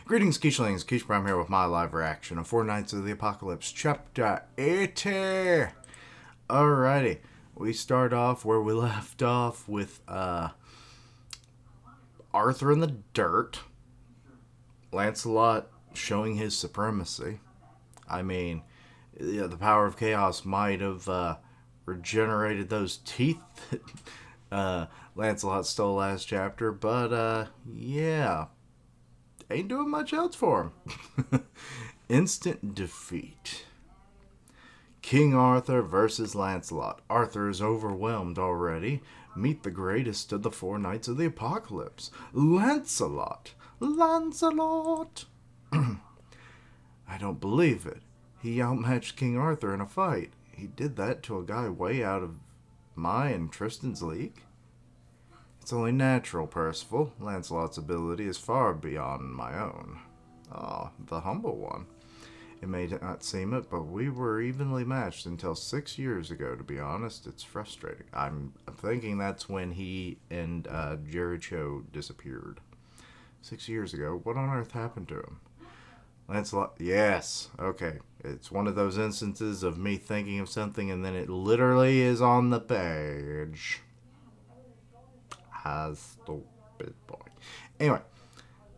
Greetings, Keishlings. Keish Prime here with my live reaction of Four Knights of the Apocalypse, Chapter 80. Alrighty, we start off where we left off with Arthur in the dirt, Lancelot showing his supremacy. I mean, yeah, the power of chaos might have regenerated those teeth that Lancelot stole last chapter, but yeah, ain't doing much else for him. Instant defeat. King Arthur versus Lancelot. Arthur is overwhelmed already. Meet the greatest of the four knights of the apocalypse, Lancelot. Lancelot! I don't believe it. He outmatched King Arthur in a fight. He did that to a guy way out of my and Tristan's league. It's only natural, Percival. Lancelot's ability is far beyond my own. Ah, the humble one. It may not seem it, but we were evenly matched until 6 years ago, to be honest. It's frustrating. I'm thinking that's when he and Jericho disappeared. 6 years ago? What on earth happened to him? Lancelot, yes. Okay. It's one of those instances of me thinking of something and then it literally is on the page. Stupid boy. Anyway,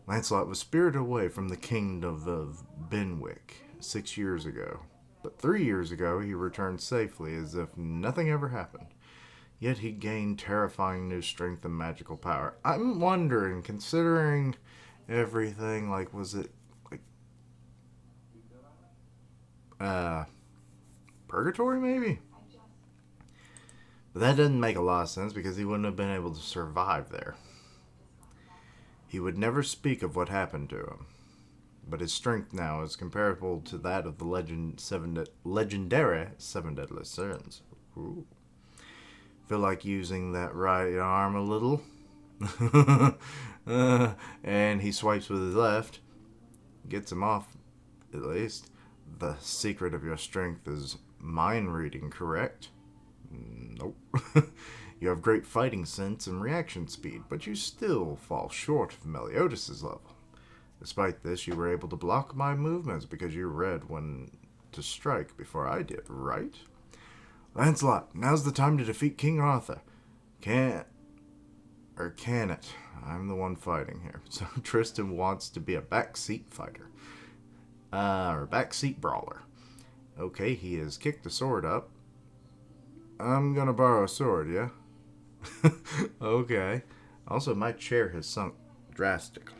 Lancelot was spirited away from the kingdom of Benwick 6 years ago. But 3 years ago, he returned safely as if nothing ever happened. Yet he gained terrifying new strength and magical power. I'm wondering, considering everything, like, was it, like, purgatory, maybe? But that doesn't make a lot of sense because he wouldn't have been able to survive there. He would never speak of what happened to him, but his strength now is comparable to that of the legendary Seven Deadly Sins. Ooh. Feel like using that right arm a little? And he swipes with his left. Gets him off, at least. The secret of your strength is mind reading, correct? Nope. You have great fighting sense and reaction speed, but you still fall short of Meliodas' level. Despite this, you were able to block my movements because you read when to strike before I did, right? Lancelot, now's the time to defeat King Arthur. Can it? I'm the one fighting here. So Tristan wants to be a backseat fighter. Or backseat brawler. Okay, he has kicked the sword up. I'm gonna borrow a sword, yeah? Okay. Also, my chair has sunk drastically.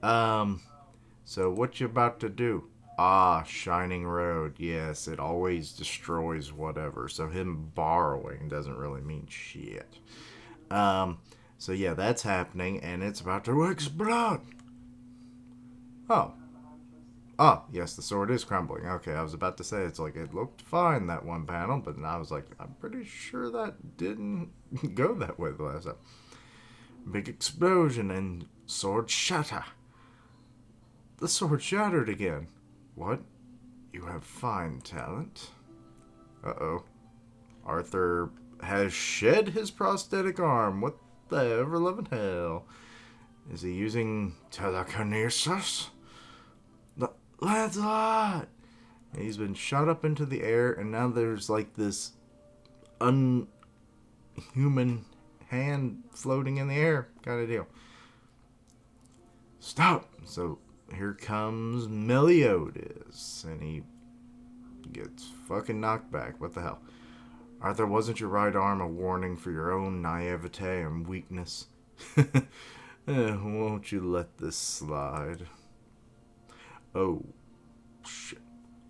So what you about to do? Ah, Shining Road. Yes, it always destroys whatever. So him borrowing doesn't really mean shit. So yeah, that's happening, and it's about to explode. Oh. Ah, yes, the sword is crumbling. Okay, I was about to say, it's like, it looked fine, that one panel, but I was like, I'm pretty sure that didn't go that way the last time. Big explosion and sword shatter. The sword shattered again. What? You have fine talent. Uh-oh. Arthur has shed his prosthetic arm. What the ever-loving hell? Is he using telekinesis? Lancelot! He's been shot up into the air, and now there's like this unhuman hand floating in the air kind of deal. Stop! So here comes Meliodas, and he gets fucking knocked back. What the hell? Arthur, wasn't your right arm a warning for your own naivete and weakness? Won't you let this slide? Oh, shit.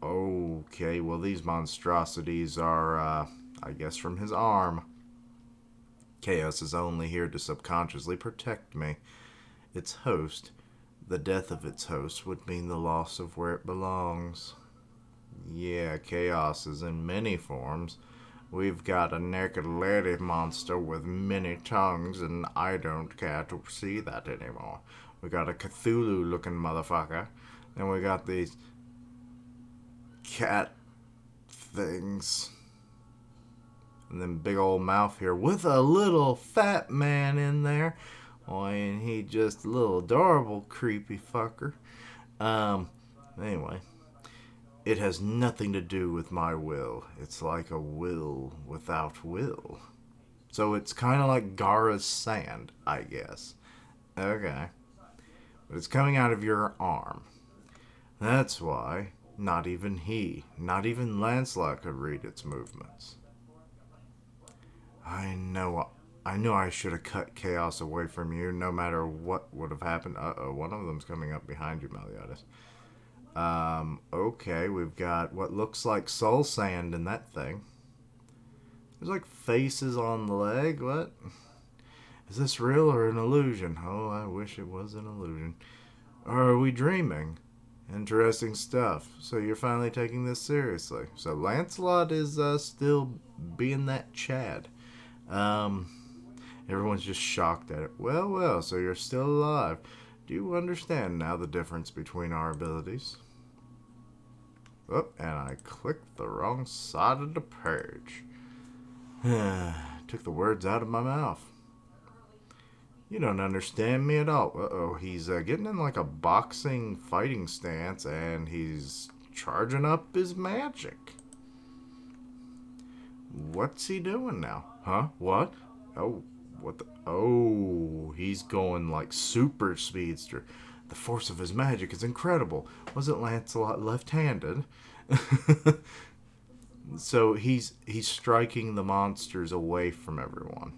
Okay, well, these monstrosities are, I guess, from his arm. Chaos is only here to subconsciously protect me. Its host, the death of its host, would mean the loss of where it belongs. Yeah, chaos is in many forms. We've got a naked lady monster with many tongues, and I don't care to see that anymore. We got a Cthulhu-looking motherfucker. And we got these cat things. And then big old mouth here with a little fat man in there. and he just a little adorable, creepy fucker. Anyway, it has nothing to do with my will. It's like a will without will. So it's kind of like Gara's sand, I guess. Okay. But it's coming out of your arm. That's why not even he, not even Lancelot could read its movements. I know I should have cut chaos away from you no matter what would have happened. Uh-oh, one of them's coming up behind you, Meliodas. Okay, we've got what looks like soul sand in that thing. There's like faces on the leg. What? Is this real or an illusion? Oh, I wish it was an illusion. Or are we dreaming? Interesting stuff. So you're finally taking this seriously. So Lancelot is still being that Chad. Everyone's just shocked at it. Well, well, so you're still alive. Do you understand now the difference between our abilities? Oh, and I clicked the wrong side of the page. Took the words out of my mouth. You don't understand me at all. Uh-oh, he's getting in like a boxing fighting stance, and he's charging up his magic. What's he doing now? Huh? What? Oh, what the? Oh, he's going like super speedster. The force of his magic is incredible. Wasn't Lancelot left-handed? So he's striking the monsters away from everyone.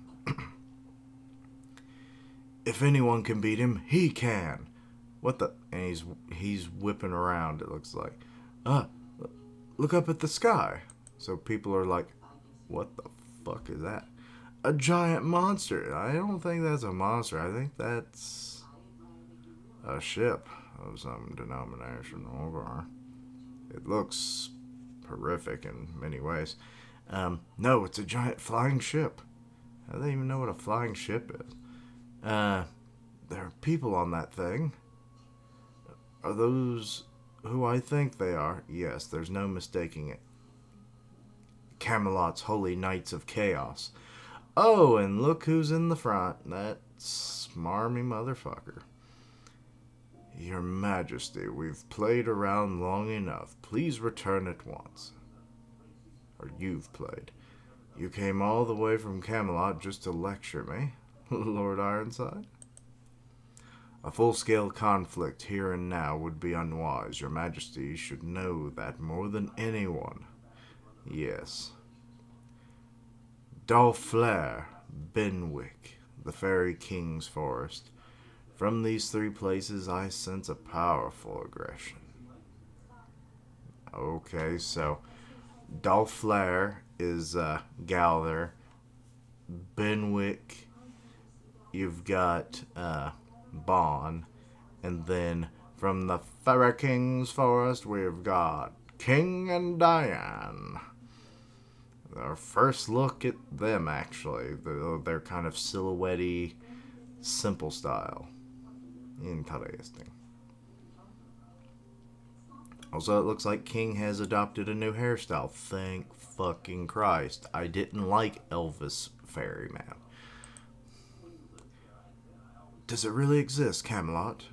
If anyone can beat him, he can. What the? And he's whipping around. It looks like. Look up at the sky. So people are like, what the fuck is that? A giant monster. I don't think that's a monster. I think that's a ship of some denomination. Okay. It looks horrific in many ways. No, it's a giant flying ship. I don't even know what a flying ship is. There are people on that thing. Are those who I think they are? Yes, there's no mistaking it. Camelot's holy knights of chaos. Oh, and look who's in the front. That smarmy motherfucker. Your Majesty, we've played around long enough. Please return at once. Or you've played. You came all the way from Camelot just to lecture me, Lord Ironside? A full-scale conflict here and now would be unwise. Your Majesty should know that more than anyone. Yes. Dalflair, Benwick, the Fairy King's Forest. From these three places I sense a powerful aggression. Okay, so Dalflair is Galther. Benwick, you've got Bon. And then from the Fairy King's Forest, we've got King and Diane. Our first look at them, actually. They're kind of silhouette-y, simple style. Interesting. Also, it looks like King has adopted a new hairstyle. Thank fucking Christ. I didn't like Elvis Ferryman. Does it really exist, Camelot?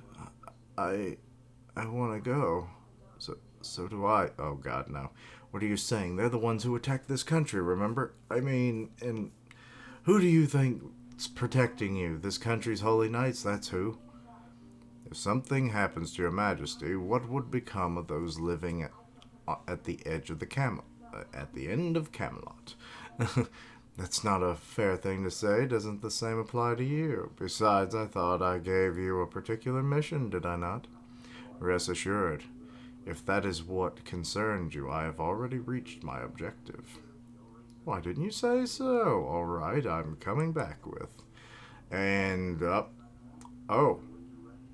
I want to go. So do I. Oh, God, no. What are you saying? They're the ones who attacked this country, remember? I mean, and who do you think's protecting you? This country's holy knights, that's who. If something happens to your Majesty, what would become of those living at the edge of at the end of Camelot? That's not a fair thing to say. Doesn't the same apply to you? Besides, I thought I gave you a particular mission, did I not? Rest assured, if that is what concerns you, I have already reached my objective. Why didn't you say so? All right, I'm coming back with. And, oh.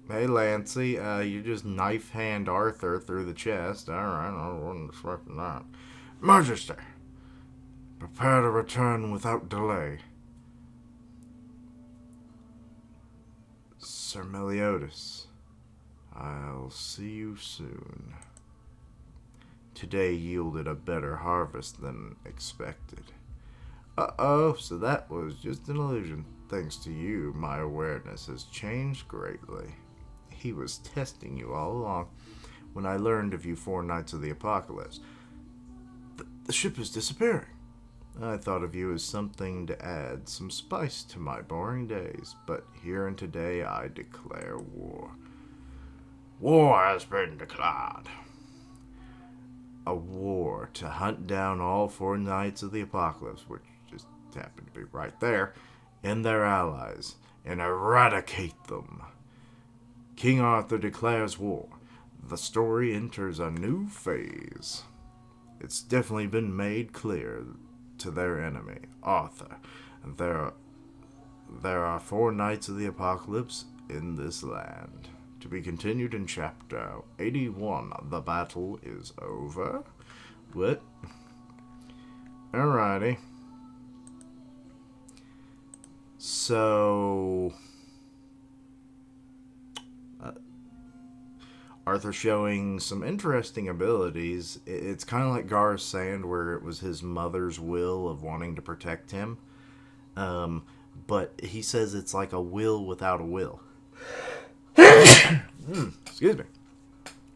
Hey, Lancy, you just knife hand Arthur through the chest. All right, I wasn't expecting that. Majesty, prepare to return without delay. Sir Meliodas, I'll see you soon. Today yielded a better harvest than expected. Uh-oh, so that was just an illusion. Thanks to you, my awareness has changed greatly. He was testing you all along. When I learned of you 4 nights of the apocalypse, the ship is disappearing. I thought of you as something to add some spice to my boring days, but here and today I declare war. War has been declared. A war to hunt down all 4 nights of the apocalypse, which just happened to be right there, and their allies, and eradicate them. King Arthur declares war. The story enters a new phase. It's definitely been made clear to their enemy, Arthur. There are 4 nights of the apocalypse in this land. To be continued in chapter 81. The battle is over. What? Alrighty. So, Arthur showing some interesting abilities. It's kind of like Gar's saying, where it was his mother's will of wanting to protect him. But he says it's like a will without a will. Excuse me.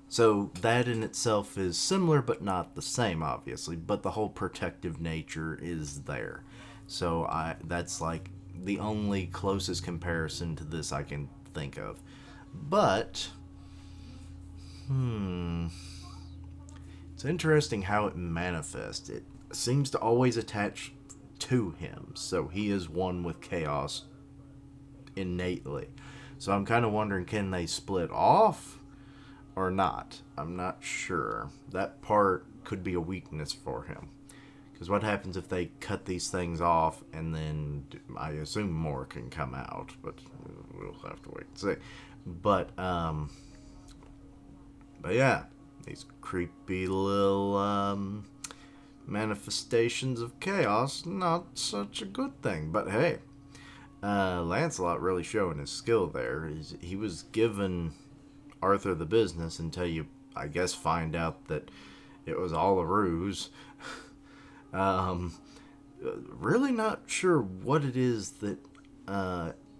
So that in itself is similar, but not the same, obviously. But the whole protective nature is there. So that's like the only closest comparison to this I can think of. But it's interesting how it manifests. It seems to always attach to him, so he is one with chaos innately. So I'm kind of wondering, can they split off or not? I'm not sure. That part could be a weakness for him. Because what happens if they cut these things off and then I assume more can come out, but we'll have to wait and see. But yeah, these creepy little manifestations of chaos, not such a good thing. But hey, Lancelot really showing his skill there. He was given Arthur the business until you, I guess, find out that it was all a ruse. Really not sure what it is that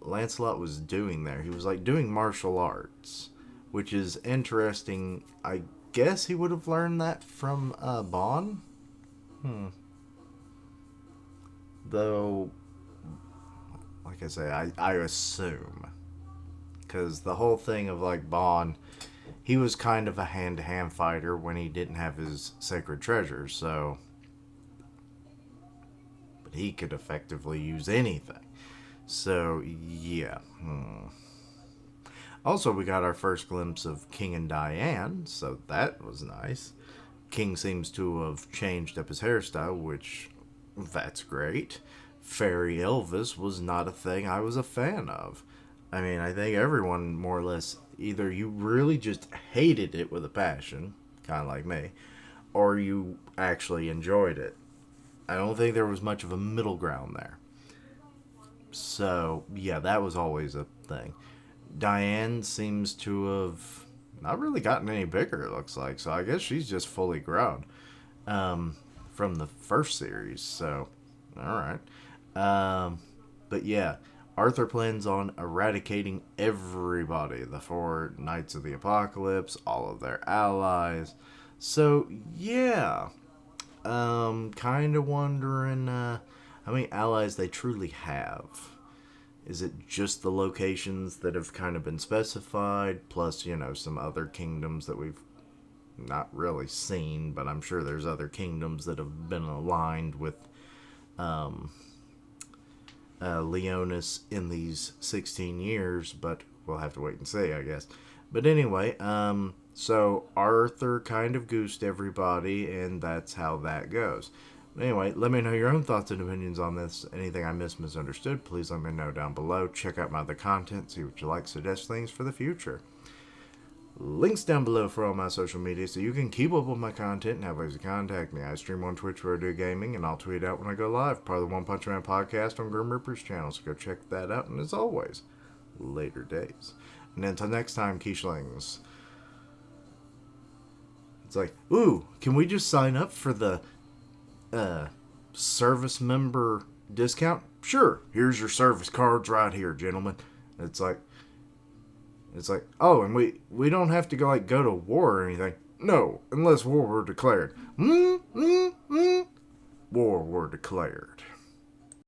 Lancelot was doing there. He was like doing martial arts, which is interesting. I guess he would have learned that from Bon. Though, like I say, I assume. Because the whole thing of like Bon, he was kind of a hand-to-hand fighter when he didn't have his sacred treasures, so. But he could effectively use anything. So, yeah. Also, we got our first glimpse of King and Diane, so that was nice. King seems to have changed up his hairstyle, which, that's great. Fairy Elvis was not a thing I was a fan of. I mean, I think everyone, more or less, either you really just hated it with a passion, kind of like me, or you actually enjoyed it. I don't think there was much of a middle ground there. So, yeah, that was always a thing. Diane seems to have not really gotten any bigger, it looks like. So I guess she's just fully grown from the first series. So, alright. But yeah, Arthur plans on eradicating everybody. The 4 Knights of the Apocalypse, all of their allies. So, yeah. Kind of wondering how many allies they truly have. Is it just the locations that have kind of been specified, plus, some other kingdoms that we've not really seen, but I'm sure there's other kingdoms that have been aligned with Leonis in these 16 years, but we'll have to wait and see, I guess. But anyway, so Arthur kind of goosed everybody, and that's how that goes. Anyway, let me know your own thoughts and opinions on this. Anything I misunderstood, please let me know down below. Check out my other content, see what you like, suggest things for the future. Links down below for all my social media so you can keep up with my content and have ways to contact me. I stream on Twitch where I do gaming, and I'll tweet out when I go live. Part of the One Punch Man podcast on Grim Reaper's channel, so go check that out. And as always, later days. And until next time, Keishlings. It's like, ooh, can we just sign up for the service member discount? Sure. Here's your service cards right here, gentlemen. It's like, oh, and we don't have to go to war or anything. No, unless war were declared. War were declared.